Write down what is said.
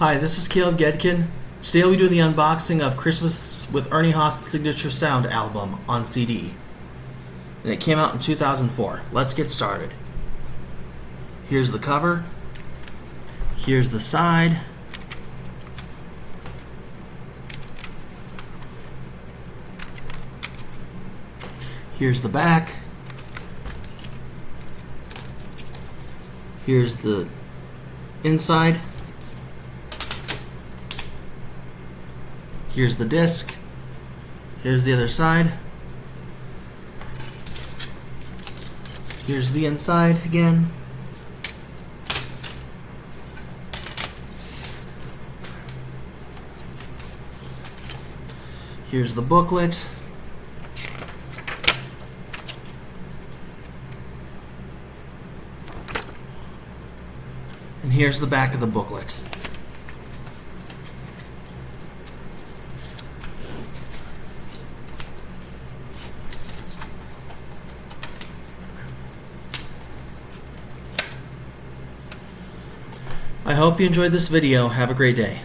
Hi, this is Caleb Gedkin. Today I'll be doing the unboxing of Christmas with Ernie Haase Signature Sound album on CD. And it came out in 2004. Let's get started. Here's the cover. Here's the side. Here's the back. Here's the inside. Here's the disc. Here's the other side. Here's the inside again. Here's the booklet. And here's the back of the booklet. I hope you enjoyed this video. Have a great day.